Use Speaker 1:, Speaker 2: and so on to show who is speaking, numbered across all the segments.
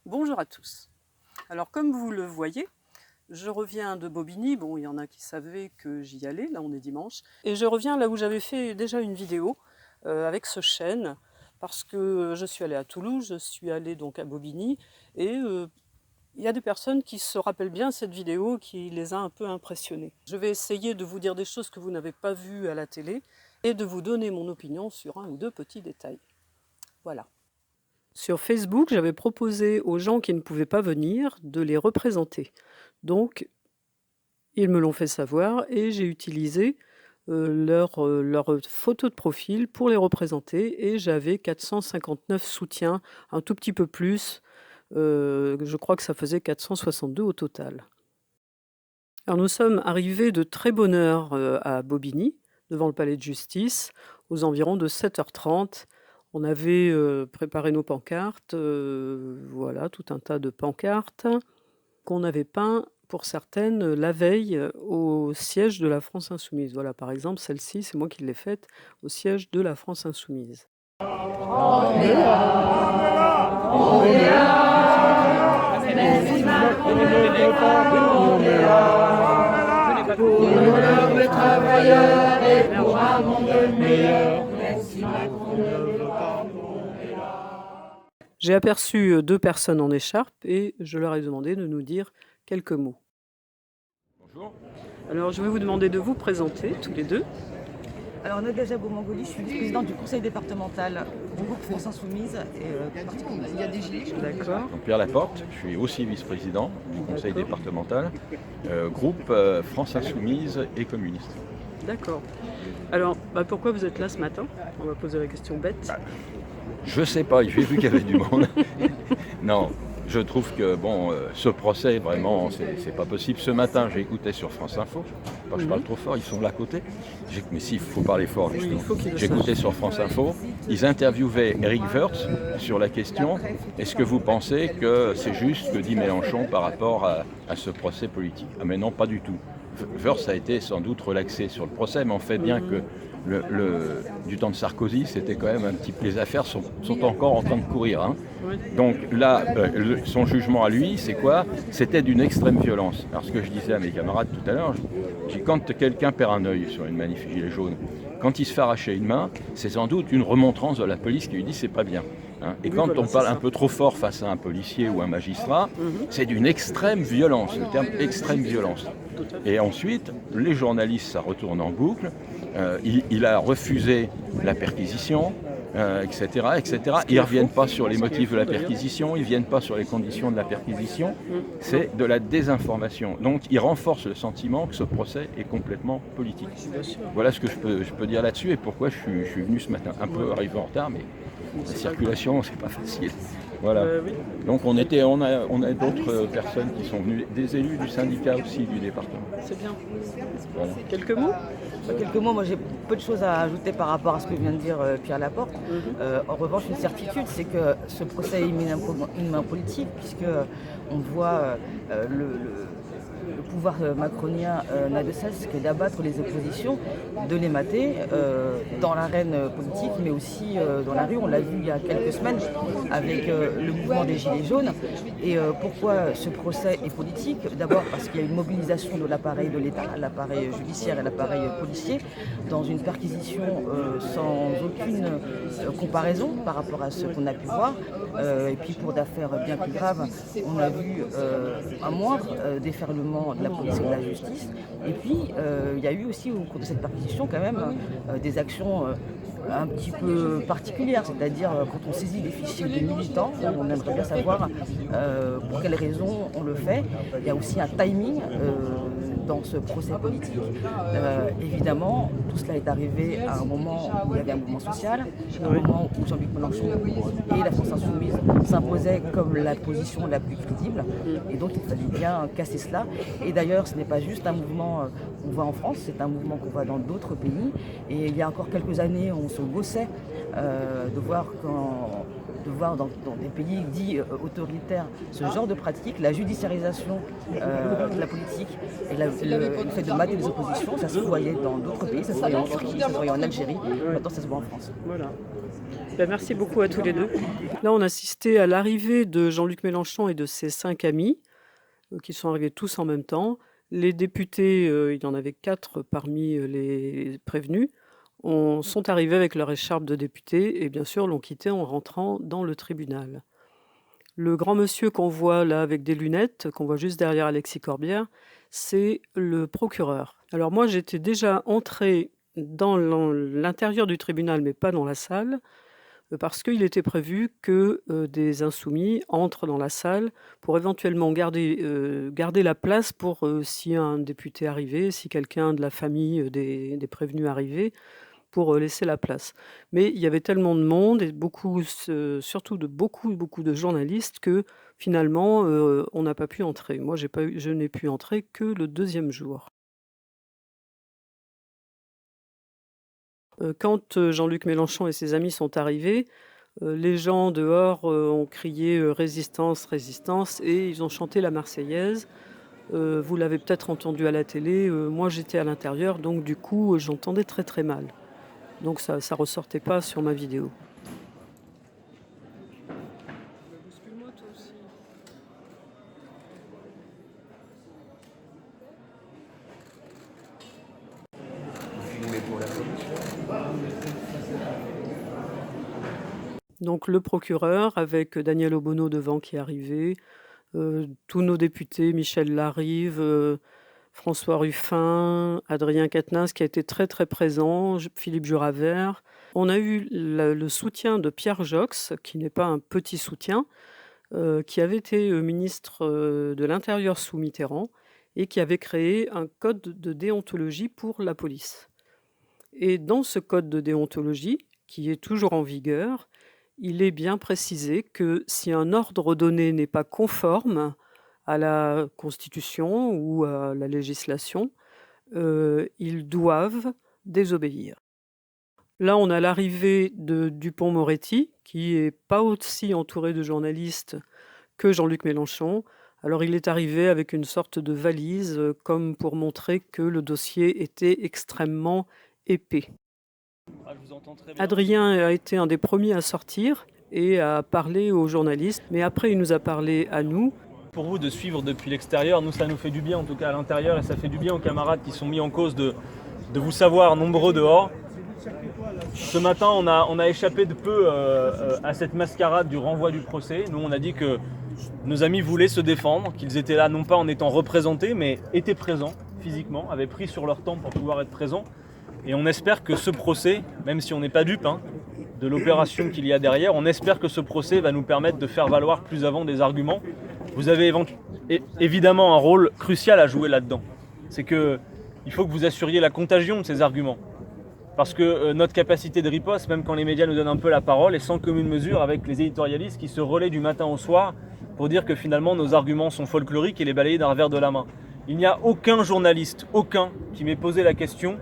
Speaker 1: Bonjour à tous. Alors comme vous le voyez, je reviens de Bobigny. Bon, il y en a qui savaient que j'y allais, là on est dimanche. Et je reviens là où j'avais fait déjà une vidéo avec ce chêne, parce que je suis allée à Toulouse, je suis allée donc à Bobigny, et il y a des personnes qui se rappellent bien cette vidéo, qui les a un peu impressionnés. Je vais essayer de vous dire des choses que vous n'avez pas vues à la télé, et de vous donner mon opinion sur un ou deux petits détails. Voilà. Sur Facebook, j'avais proposé aux gens qui ne pouvaient pas venir de les représenter. Donc, ils me l'ont fait savoir et j'ai utilisé leur photo de profil pour les représenter et j'avais 459 soutiens, un tout petit peu plus. Je crois que ça faisait 462 au total. Alors nous sommes arrivés de très bonne heure à Bobigny, devant le palais de justice, aux environs de 7h30. On avait préparé nos pancartes, voilà, tout un tas de pancartes qu'on avait peint pour certaines la veille au siège de la France Insoumise. Voilà, par exemple, celle-ci, c'est moi qui l'ai faite au siège de la France Insoumise. On est là, on est là, merci Macron, on est là, pour l'honneur des travailleurs et pour un monde meilleur. Merci Macron, on est là. J'ai aperçu deux personnes en écharpe et je leur ai demandé de nous dire quelques mots.
Speaker 2: Bonjour.
Speaker 1: Alors je vais vous demander de vous présenter tous les deux.
Speaker 3: Alors Nadège Abou-Mangoli, je suis vice-présidente du conseil départemental du groupe France Insoumise. Il y a des gilets.
Speaker 1: D'accord.
Speaker 2: Donc Pierre Laporte, je suis aussi vice-président du conseil départemental, groupe France Insoumise et communiste.
Speaker 1: D'accord. Alors pourquoi vous êtes là ce matin? On va poser la question bête.
Speaker 2: Je sais pas, j'ai vu qu'il y avait du monde. Non, je trouve que ce procès, vraiment, c'est pas possible. Ce matin, j'ai écouté sur France Info. Je parle trop fort, ils sont là à côté. Mais si, il faut parler fort, justement. J'ai écouté sur France Info. Ils interviewaient Éric Woerth sur la question est-ce que vous pensez que c'est juste ce que dit Mélenchon par rapport à ce procès politique? Ah, mais non, pas du tout. Woerth a été sans doute relaxé sur le procès, mais on fait bien que du temps de Sarkozy, c'était quand même un petit peu. Les affaires sont encore en train de courir. Hein.
Speaker 1: Oui.
Speaker 2: Donc là, son jugement à lui, c'est quoi? C'était d'une extrême violence. Alors ce que je disais à mes camarades tout à l'heure, quand quelqu'un perd un œil sur une manif gilet jaune, quand il se fait arracher une main, c'est sans doute une remontrance de la police qui lui dit c'est pas bien. Hein. Et oui, quand on parle un peu trop fort face à un policier ou un magistrat, c'est d'une extrême violence, le terme extrême violence. Et ensuite, les journalistes, ça retourne en boucle. Il a refusé la perquisition, etc., etc. Ils ne reviennent pas sur les motifs de la perquisition, ils ne viennent pas sur les conditions de la perquisition. C'est de la désinformation. Donc, il renforce le sentiment que ce procès est complètement politique. Voilà ce que je peux dire là-dessus et pourquoi je suis venu ce matin. Un peu arrivé en retard, mais la circulation, c'est pas facile. Voilà. Oui. Donc on a d'autres personnes qui sont venues, des élus du syndicat aussi du département.
Speaker 1: C'est bien. Voilà. Quelques mots?
Speaker 3: Quelques mots, moi j'ai peu de choses à ajouter par rapport à ce que vient de dire Pierre Laporte. En revanche, une certitude, c'est que ce procès est éminemment politique, puisque on voit le pouvoir macronien n'a de cesse que d'abattre les oppositions, de les mater dans l'arène politique, mais aussi dans la rue. On l'a vu il y a quelques semaines avec le mouvement des Gilets jaunes. Et pourquoi ce procès est politique? D'abord parce qu'il y a une mobilisation de l'appareil de l'État, l'appareil judiciaire et l'appareil policier, dans une perquisition sans aucune comparaison par rapport à ce qu'on a pu voir. Et puis pour d'affaires bien plus graves, on a vu un moindre déferlement de la police et de la justice. Et puis, il y a eu aussi au cours de cette perquisition quand même des actions un petit peu particulières, c'est-à-dire quand on saisit des fichiers de militants, on aimerait bien savoir pour quelles raisons on le fait. Il y a aussi un timing dans ce procès politique. Évidemment, tout cela est arrivé à un moment où il y avait un mouvement social, à un moment où Jean-Luc Mélenchon et la France Insoumise s'imposaient comme la position la plus crédible. Et donc il fallait bien casser cela. Et d'ailleurs, ce n'est pas juste un mouvement qu'on voit en France, c'est un mouvement qu'on voit dans d'autres pays. Et il y a encore quelques années, on se gaussait de voir dans des pays dits autoritaires ce genre de pratique, la judiciarisation de la politique et le fait de mater les oppositions, ça se voyait dans d'autres pays, ça se voyait en Turquie, ça se voyait en Algérie, maintenant ça se voit en France.
Speaker 1: Voilà. Merci beaucoup à tous les deux. Là, on assistait à l'arrivée de Jean-Luc Mélenchon et de ses 5 amis, qui sont arrivés tous en même temps. Les députés, il y en avait 4 parmi les prévenus, sont arrivés avec leur écharpe de député et bien sûr l'ont quitté en rentrant dans le tribunal. Le grand monsieur qu'on voit là avec des lunettes, qu'on voit juste derrière Alexis Corbière, c'est le procureur. Alors moi, j'étais déjà entrée dans l'intérieur du tribunal, mais pas dans la salle, parce qu'il était prévu que des insoumis entrent dans la salle pour éventuellement garder la place pour si un député arrivait, si quelqu'un de la famille des prévenus arrivait, pour laisser la place. Mais il y avait tellement de monde et surtout beaucoup de journalistes que finalement, on n'a pas pu entrer. Moi, je n'ai pu entrer que le 2e jour. Quand Jean-Luc Mélenchon et ses amis sont arrivés, les gens dehors ont crié Résistance, résistance, et ils ont chanté la Marseillaise. Vous l'avez peut-être entendu à la télé, moi j'étais à l'intérieur, donc du coup j'entendais très très mal. Donc ça ressortait pas sur ma vidéo. Bouscule-moi toi aussi. Donc le procureur avec Daniel Obono devant qui est arrivé, tous nos députés, Michel Larive, François Ruffin, Adrien Quatennens qui a été très très présent, Philippe Juravert. On a eu le soutien de Pierre Joxe, qui n'est pas un petit soutien, qui avait été ministre de l'Intérieur sous Mitterrand et qui avait créé un code de déontologie pour la police. Et dans ce code de déontologie, qui est toujours en vigueur, il est bien précisé que si un ordre donné n'est pas conforme à la Constitution ou à la législation, ils doivent désobéir. Là, on a l'arrivée de Dupond-Moretti, qui n'est pas aussi entouré de journalistes que Jean-Luc Mélenchon. Alors, il est arrivé avec une sorte de valise, comme pour montrer que le dossier était extrêmement épais. Adrien a été un des premiers à sortir et à parler aux journalistes, mais après il nous a parlé à nous.
Speaker 4: Pour vous de suivre depuis l'extérieur, nous ça nous fait du bien en tout cas à l'intérieur et ça fait du bien aux camarades qui sont mis en cause de vous savoir nombreux dehors. Ce matin on a échappé de peu à cette mascarade du renvoi du procès. Nous on a dit que nos amis voulaient se défendre, qu'ils étaient là non pas en étant représentés mais étaient présents physiquement, avaient pris sur leur temps pour pouvoir être présents. Et on espère que ce procès, même si on n'est pas dupe de l'opération qu'il y a derrière, on espère que ce procès va nous permettre de faire valoir plus avant des arguments. Vous avez évidemment un rôle crucial à jouer là-dedans. C'est qu'il faut que vous assuriez la contagion de ces arguments. Parce que notre capacité de riposte, même quand les médias nous donnent un peu la parole, est sans commune mesure avec les éditorialistes qui se relaient du matin au soir pour dire que finalement nos arguments sont folkloriques et les balayer d'un revers de la main. Il n'y a aucun journaliste, qui m'ait posé la question,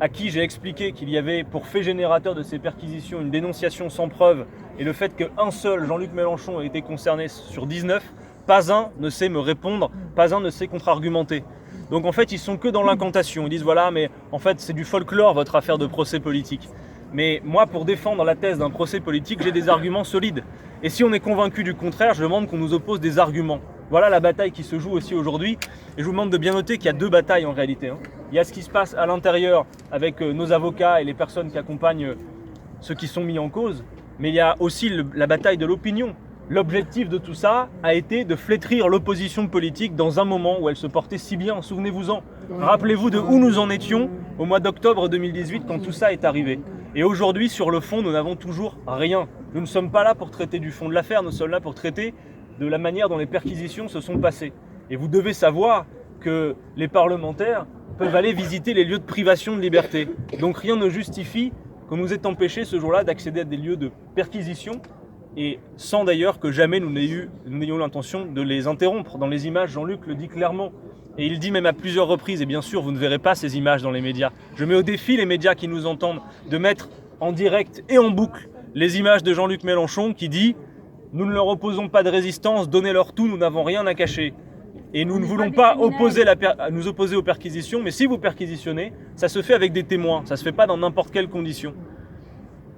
Speaker 4: à qui j'ai expliqué qu'il y avait pour fait générateur de ces perquisitions une dénonciation sans preuve et le fait qu'un seul Jean-Luc Mélenchon ait été concerné sur 19, pas un ne sait me répondre, pas un ne sait contre-argumenter. Donc en fait ils sont que dans l'incantation, ils disent voilà mais en fait c'est du folklore votre affaire de procès politique. Mais moi pour défendre la thèse d'un procès politique j'ai des arguments solides. Et si on est convaincu du contraire, je demande qu'on nous oppose des arguments. Voilà la bataille qui se joue aussi aujourd'hui. Et je vous demande de bien noter qu'il y a 2 batailles en réalité. Il y a ce qui se passe à l'intérieur avec nos avocats et les personnes qui accompagnent ceux qui sont mis en cause. Mais il y a aussi la bataille de l'opinion. L'objectif de tout ça a été de flétrir l'opposition politique dans un moment où elle se portait si bien. Souvenez-vous-en. Rappelez-vous de où nous en étions au mois d'octobre 2018 quand tout ça est arrivé. Et aujourd'hui, sur le fond, nous n'avons toujours rien. Nous ne sommes pas là pour traiter du fond de l'affaire, nous sommes là pour traiter de la manière dont les perquisitions se sont passées. Et vous devez savoir que les parlementaires peuvent aller visiter les lieux de privation de liberté. Donc rien ne justifie qu'on nous ait empêché ce jour-là d'accéder à des lieux de perquisition, et sans d'ailleurs que jamais nous n'ayons l'intention de les interrompre. Dans les images, Jean-Luc le dit clairement. Et il dit même à plusieurs reprises, et bien sûr vous ne verrez pas ces images dans les médias. Je mets au défi les médias qui nous entendent de mettre en direct et en boucle les images de Jean-Luc Mélenchon qui dit « Nous ne leur opposons pas de résistance, donnez-leur tout, nous n'avons rien à cacher ». Et nous ne voulons pas nous opposer aux perquisitions, mais si vous perquisitionnez, ça se fait avec des témoins, ça ne se fait pas dans n'importe quelle condition.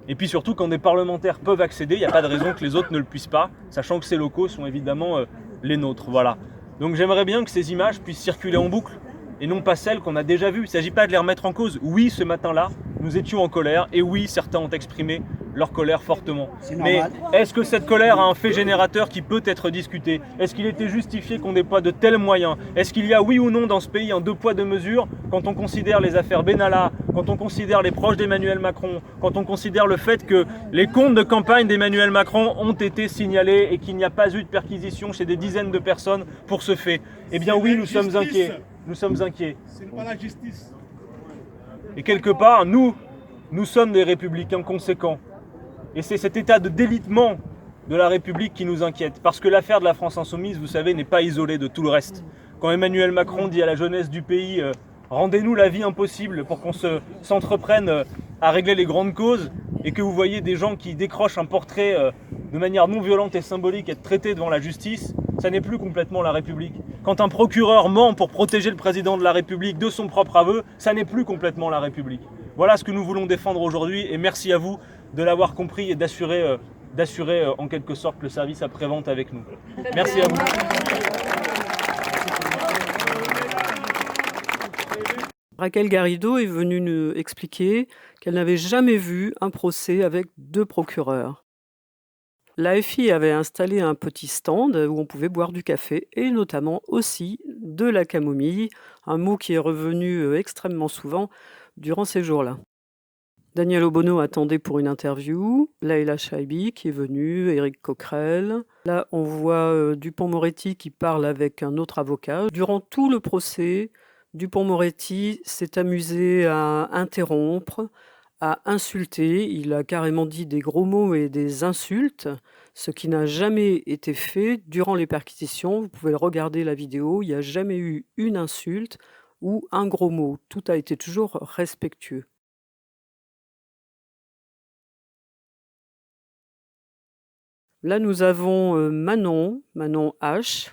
Speaker 4: Et puis surtout, quand des parlementaires peuvent accéder, il n'y a pas de raison que les autres ne le puissent pas, sachant que ces locaux sont évidemment les nôtres. Voilà. Donc j'aimerais bien que ces images puissent circuler en boucle, et non pas celles qu'on a déjà vues. Il ne s'agit pas de les remettre en cause. Oui, ce matin-là, nous étions en colère, et oui, certains ont exprimé leur colère fortement. Mais est-ce que cette colère a un fait générateur qui peut être discuté? Est-ce qu'il était justifié qu'on déploie de tels moyens? Est-ce qu'il y a oui ou non dans ce pays un deux poids deux mesures quand on considère les affaires Benalla, quand on considère les proches d'Emmanuel Macron, quand on considère le fait que les comptes de campagne d'Emmanuel Macron ont été signalés et qu'il n'y a pas eu de perquisition chez des dizaines de personnes pour ce fait? Eh bien oui, nous sommes inquiets. Nous sommes inquiets.
Speaker 5: C'est pas la justice.
Speaker 4: Et quelque part, nous sommes des républicains conséquents. Et c'est cet état de délitement de la République qui nous inquiète. Parce que l'affaire de la France Insoumise, vous savez, n'est pas isolée de tout le reste. Quand Emmanuel Macron dit à la jeunesse du pays « Rendez-nous la vie impossible pour qu'on s'entreprenne à régler les grandes causes », et que vous voyez des gens qui décrochent un portrait de manière non violente et symbolique être traités devant la justice, ça n'est plus complètement la République. Quand un procureur ment pour protéger le président de la République de son propre aveu, ça n'est plus complètement la République. Voilà ce que nous voulons défendre aujourd'hui, et merci à vous de l'avoir compris et d'assurer en quelque sorte le service après-vente avec nous. Merci à vous.
Speaker 1: Raquel Garrido est venue nous expliquer qu'elle n'avait jamais vu un procès avec 2 procureurs. L'AFI avait installé un petit stand où on pouvait boire du café et notamment aussi de la camomille, un mot qui est revenu extrêmement souvent durant ces jours-là. Daniel Obono attendait pour une interview, Leïla Chaibi qui est venue, Éric Coquerel. Là, on voit Dupond-Moretti qui parle avec un autre avocat. Durant tout le procès, Dupond-Moretti s'est amusé à interrompre, à insulter. Il a carrément dit des gros mots et des insultes, ce qui n'a jamais été fait durant les perquisitions. Vous pouvez regarder la vidéo, il n'y a jamais eu une insulte ou un gros mot. Tout a été toujours respectueux. Là, nous avons Manon H,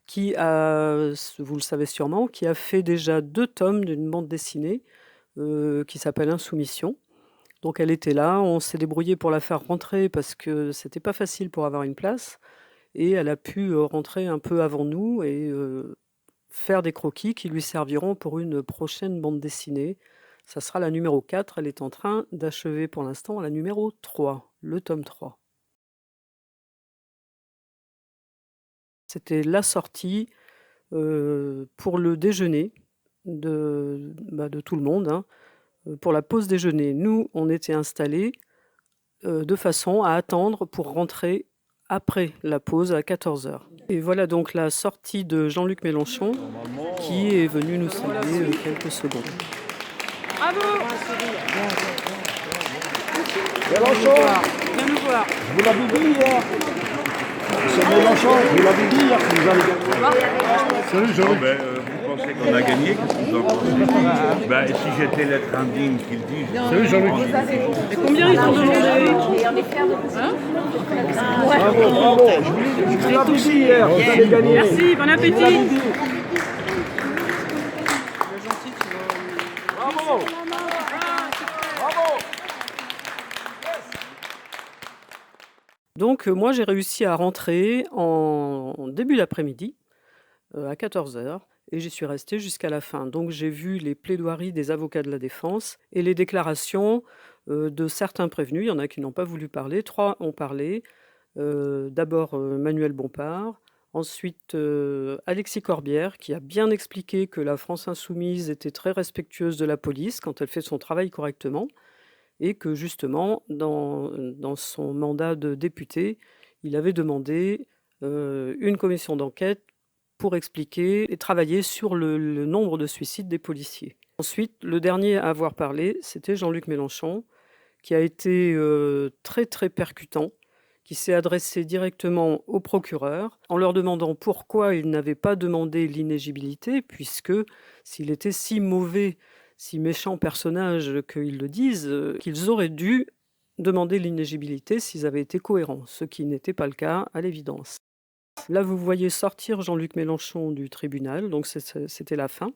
Speaker 1: qui a, vous le savez sûrement, qui a fait déjà 2 tomes d'une bande dessinée qui s'appelle Insoumission. Donc elle était là, on s'est débrouillé pour la faire rentrer parce que c'était pas facile pour avoir une place. Et elle a pu rentrer un peu avant nous et faire des croquis qui lui serviront pour une prochaine bande dessinée. Ça sera la numéro 4, elle est en train d'achever pour l'instant la numéro 3, le tome 3. C'était la sortie pour le déjeuner de tout le monde, hein, pour la pause déjeuner. Nous, on était installés de façon à attendre pour rentrer après la pause à 14h. Et voilà donc la sortie de Jean-Luc Mélenchon qui est venu nous saluer quelques secondes. Bravo!
Speaker 5: Mélenchon,
Speaker 1: Viens nous voir.
Speaker 5: je vous l'avais dit hier. C'est Mélenchon, je vous l'avais dit hier que vous allez gagner. Salut Jean-Luc.
Speaker 6: Vous pensez qu'on a gagné? Qu'est-ce que vous en pensez? Et si j'étais l'être indigne qu'il dit?
Speaker 5: Salut Jean-Luc.
Speaker 1: Et combien ils ont demandé?
Speaker 5: Bravo, bravo. Je vous l'avais dit hier, vous allez gagner.
Speaker 1: Merci, bon appétit.
Speaker 5: Bravo. Bravo.
Speaker 1: Donc moi j'ai réussi à rentrer en début d'après-midi à 14h et j'y suis restée jusqu'à la fin. Donc j'ai vu les plaidoiries des avocats de la défense et les déclarations de certains prévenus. Il y en a qui n'ont pas voulu parler, 3 ont parlé. D'abord Manuel Bompard, ensuite Alexis Corbière qui a bien expliqué que la France Insoumise était très respectueuse de la police quand elle fait son travail correctement. Et que justement, dans son mandat de député, il avait demandé une commission d'enquête pour expliquer et travailler sur le nombre de suicides des policiers. Ensuite, le dernier à avoir parlé, c'était Jean-Luc Mélenchon, qui a été très très percutant, qui s'est adressé directement aux procureurs en leur demandant pourquoi ils n'avaient pas demandé l'inéligibilité, puisque s'il était si mauvais, si méchant personnage qu'ils le disent, qu'ils auraient dû demander l'inéligibilité s'ils avaient été cohérents, ce qui n'était pas le cas à l'évidence. Là, vous voyez sortir Jean-Luc Mélenchon du tribunal, donc c'était la fin.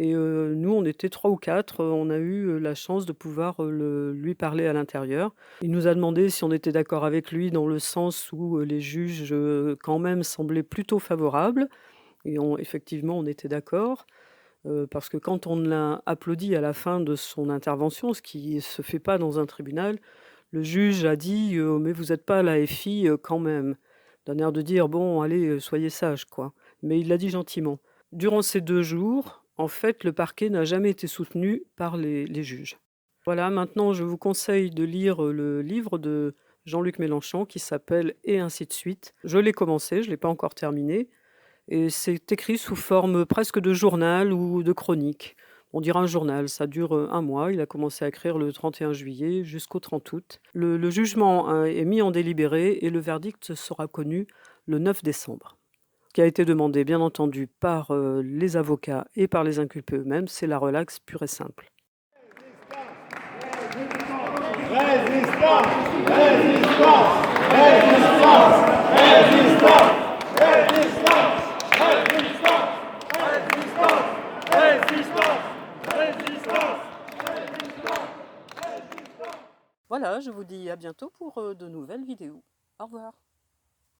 Speaker 1: Et nous, on était 3 ou 4, on a eu la chance de pouvoir lui parler à l'intérieur. Il nous a demandé si on était d'accord avec lui dans le sens où les juges quand même semblaient plutôt favorables. Et effectivement, on était d'accord. Parce que quand on l'a applaudi à la fin de son intervention, ce qui ne se fait pas dans un tribunal, le juge a dit mais vous n'êtes pas la FI quand même. D'un air de dire bon, allez, soyez sage, quoi. Mais il l'a dit gentiment. Durant ces 2 jours, en fait, le parquet n'a jamais été soutenu par les juges. Voilà, maintenant, je vous conseille de lire le livre de Jean-Luc Mélenchon qui s'appelle « Et ainsi de suite ». Je l'ai commencé, je ne l'ai pas encore terminé. Et c'est écrit sous forme presque de journal ou de chronique. On dirait un journal, ça dure 1 mois. Il a commencé à écrire le 31 juillet jusqu'au 30 août. Le jugement est mis en délibéré et le verdict sera connu le 9 décembre. Ce qui a été demandé, bien entendu, par les avocats et par les inculpés eux-mêmes, c'est la relaxe pure et simple.
Speaker 5: Résistance! Résistance! Résistance! Résistance!
Speaker 1: Voilà, je vous dis à bientôt pour de nouvelles vidéos. Au revoir.